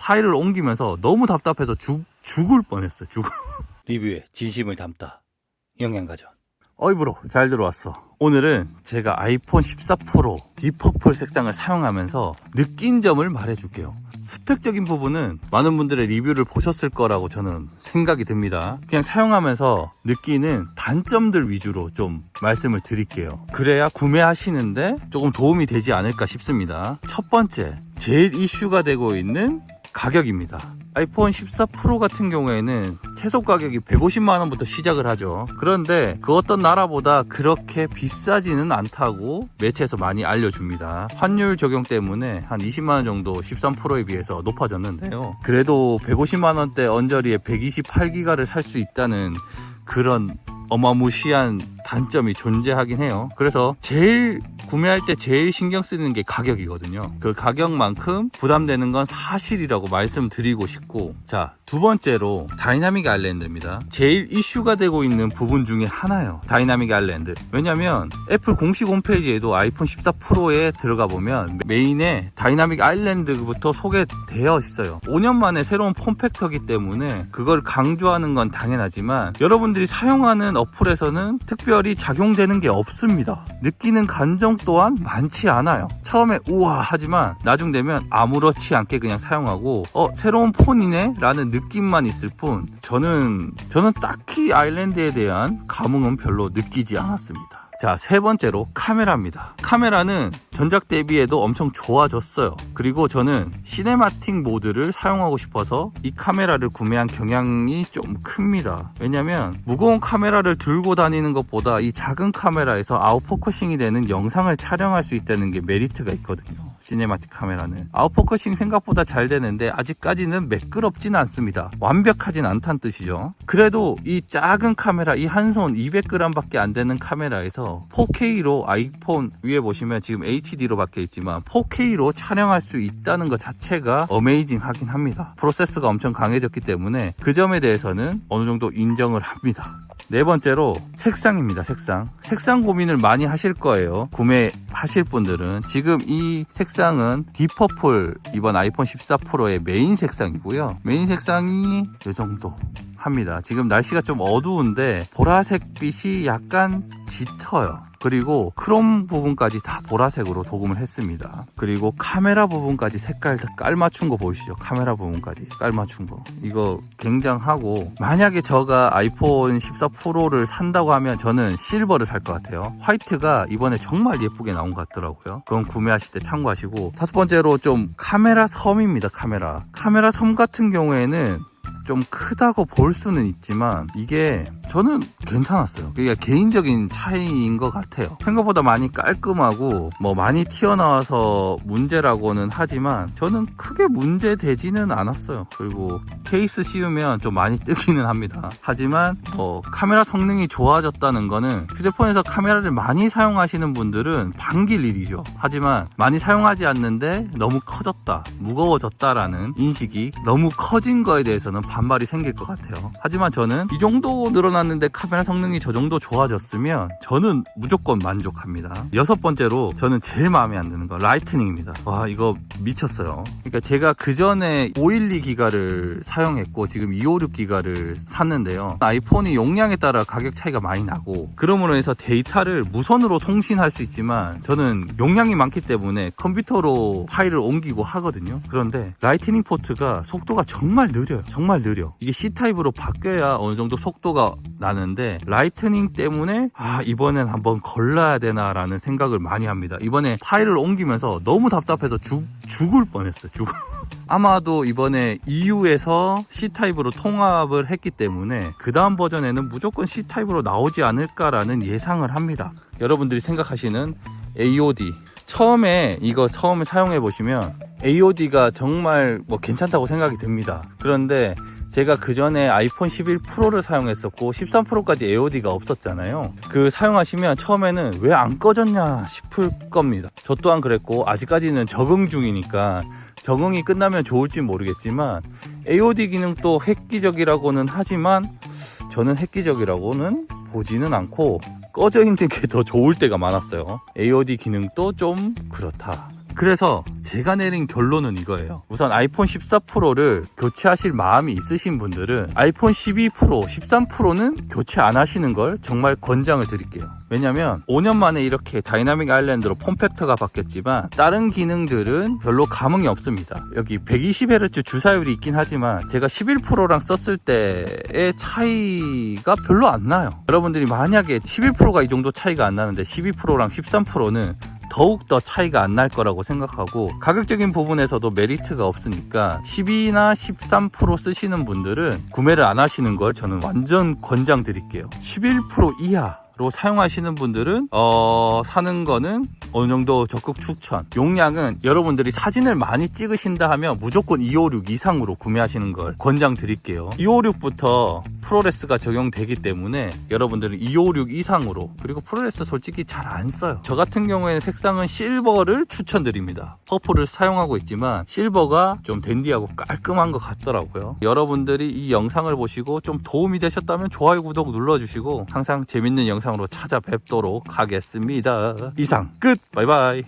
파일을 옮기면서 너무 답답해서 죽을 뻔했어요. 리뷰에 진심을 담다 영양가전. 어이브로 잘 들어왔어. 오늘은 제가 아이폰 14 프로 딥퍼플 색상을 사용하면서 느낀 점을 말해줄게요. 스펙적인 부분은 많은 분들의 리뷰를 보셨을 거라고 저는 생각이 듭니다. 그냥 사용하면서 느끼는 단점들 위주로 좀 말씀을 드릴게요. 그래야 구매하시는데 조금 도움이 되지 않을까 싶습니다. 첫 번째, 제일 이슈가 되고 있는 가격입니다. 아이폰 14 프로 같은 경우에는 최소 가격이 150만원부터 시작을 하죠. 그런데 그 어떤 나라보다 그렇게 비싸지는 않다고 매체에서 많이 알려줍니다. 환율 적용 때문에 한 20만원 정도 13 프로에 비해서 높아졌는데요. 그래도 150만원대 언저리에 128기가를 살 수 있다는 그런 어마무시한 단점이 존재하긴 해요. 그래서 구매할 때 제일 신경 쓰는 게 가격이거든요. 그 가격만큼 부담되는 건 사실이라고 말씀드리고 싶고, 자, 두 번째로 다이나믹 아일랜드입니다. 제일 이슈가 되고 있는 부분 중에 하나예요. 다이나믹 아일랜드. 왜냐면 애플 공식 홈페이지에도 아이폰 14 프로에 들어가 보면 메인에 다이나믹 아일랜드부터 소개되어 있어요. 5년 만에 새로운 폼팩터이기 때문에 그걸 강조하는 건 당연하지만 여러분들이 사용하는 어플에서는 특별히 작용되는 게 없습니다. 느끼는 감정 또한 많지 않아요. 처음에 우와 하지만 나중 되면 아무렇지 않게 그냥 사용하고 새로운 폰이네 라는 느낌만 있을 뿐 저는 딱히 아일랜드에 대한 감흥은 별로 느끼지 않았습니다. 자, 세 번째로 카메라입니다. 카메라는 전작 대비에도 엄청 좋아졌어요. 그리고 저는 시네마틱 모드를 사용하고 싶어서 이 카메라를 구매한 경향이 좀 큽니다. 왜냐면 무거운 카메라를 들고 다니는 것보다 이 작은 카메라에서 아웃포커싱이 되는 영상을 촬영할 수 있다는 게 메리트가 있거든요. 시네마틱 카메라는 아웃포커싱 생각보다 잘 되는데 아직까지는 매끄럽진 않습니다. 완벽하진 않다는 뜻이죠. 그래도 이 작은 카메라, 이 한 손 200g 밖에 안 되는 카메라에서 4K로 아이폰 위에 보시면 지금 HD로 바뀌어 있지만 4K로 촬영할 수 있다는 것 자체가 어메이징 하긴 합니다. 프로세스가 엄청 강해졌기 때문에 그 점에 대해서는 어느 정도 인정을 합니다. 네 번째로 색상입니다. 색상 고민을 많이 하실 거예요. 구매하실 분들은. 지금 이 색상은 딥퍼플, 이번 아이폰 14 프로의 메인 색상이고요. 메인 색상이 이 정도 합니다. 지금 날씨가 좀 어두운데 보라색 빛이 약간 짙어요. 그리고 크롬 부분까지 다 보라색으로 도금을 했습니다. 그리고 카메라 부분까지 색깔 다 깔맞춘 거 보이시죠? 카메라 부분까지 깔맞춘 거. 이거 굉장하고, 만약에 제가 아이폰 14 프로를 산다고 하면 저는 실버를 살 것 같아요. 화이트가 이번에 정말 예쁘게 나온 것 같더라고요. 그건 구매하실 때 참고하시고, 다섯 번째로 좀 카메라 섬입니다. 카메라 섬 같은 경우에는 좀 크다고 볼 수는 있지만 이게 저는 괜찮았어요. 그게 개인적인 차이인 것 같아요. 생각보다 많이 깔끔하고 많이 튀어나와서 문제라고는 하지만 저는 크게 문제되지는 않았어요. 그리고 케이스 씌우면 좀 많이 뜨기는 합니다. 하지만 카메라 성능이 좋아졌다는 거는 휴대폰에서 카메라를 많이 사용하시는 분들은 반길 일이죠. 하지만 많이 사용하지 않는데 너무 커졌다, 무거워졌다라는 인식이 너무 커진 거에 대해서는 반발이 생길 것 같아요. 하지만 저는 이 정도 늘어났는데 카메라 성능이 저 정도 좋아졌으면 저는 무조건 만족합니다. 여섯 번째로 저는 제일 마음에 안 드는 건 라이트닝입니다. 와, 이거 미쳤어요. 그러니까 제가 그 전에 512기가를 사용했고 지금 256기가를 샀는데요. 아이폰이 용량에 따라 가격 차이가 많이 나고, 그러므로 해서 데이터를 무선으로 통신할 수 있지만 저는 용량이 많기 때문에 컴퓨터로 파일을 옮기고 하거든요. 그런데 라이트닝 포트가 속도가 정말 느려요. 이게 C타입으로 바뀌어야 어느 정도 속도가 나는데 라이트닝 때문에 이번엔 한번 걸러야 되나 라는 생각을 많이 합니다. 이번에 파일을 옮기면서 너무 답답해서 죽을 뻔했어요. 아마도 이번에 EU에서 C타입으로 통합을 했기 때문에 그 다음 버전에는 무조건 C타입으로 나오지 않을까라는 예상을 합니다. 여러분들이 생각하시는 AOD, 처음에 사용해 보시면 AOD가 정말 괜찮다고 생각이 듭니다. 그런데 제가 그 전에 아이폰 11 프로를 사용했었고 13 프로까지 AOD가 없었잖아요. 그 사용하시면 처음에는 왜 안 꺼졌냐 싶을 겁니다. 저 또한 그랬고, 아직까지는 적응 중이니까 적응이 끝나면 좋을지 모르겠지만 AOD 기능도 획기적이라고는 하지만 저는 획기적이라고는 보지는 않고 꺼져 있는 게 더 좋을 때가 많았어요. AOD 기능도 좀 그렇다. 그래서 제가 내린 결론은 이거예요. 우선 아이폰 14 프로를 교체하실 마음이 있으신 분들은 아이폰 12 프로, 13 프로는 교체 안 하시는 걸 정말 권장을 드릴게요. 왜냐면 5년 만에 이렇게 다이나믹 아일랜드로 폼팩터가 바뀌었지만 다른 기능들은 별로 감흥이 없습니다. 여기 120Hz 주사율이 있긴 하지만 제가 11 프로랑 썼을 때의 차이가 별로 안 나요. 여러분들이 만약에 11 프로가 이 정도 차이가 안 나는데 12 프로랑 13 프로는 더욱더 차이가 안 날 거라고 생각하고 가격적인 부분에서도 메리트가 없으니까 12나 13 프로 쓰시는 분들은 구매를 안 하시는 걸 저는 완전 권장 드릴게요. 11 프로 이하로 사용하시는 분들은 사는 거는 어느 정도 적극 추천. 용량은 여러분들이 사진을 많이 찍으신다 하면 무조건 256 이상으로 구매하시는 걸 권장 드릴게요. 256부터 프로레스가 적용되기 때문에 여러분들은 256 이상으로, 그리고 프로레스 솔직히 잘 안 써요. 저 같은 경우에는 색상은 실버를 추천드립니다. 퍼플을 사용하고 있지만 실버가 좀 댄디하고 깔끔한 것 같더라고요. 여러분들이 이 영상을 보시고 좀 도움이 되셨다면 좋아요, 구독 눌러주시고 항상 재밌는 영상으로 찾아뵙도록 하겠습니다. 이상 끝. 바이바이.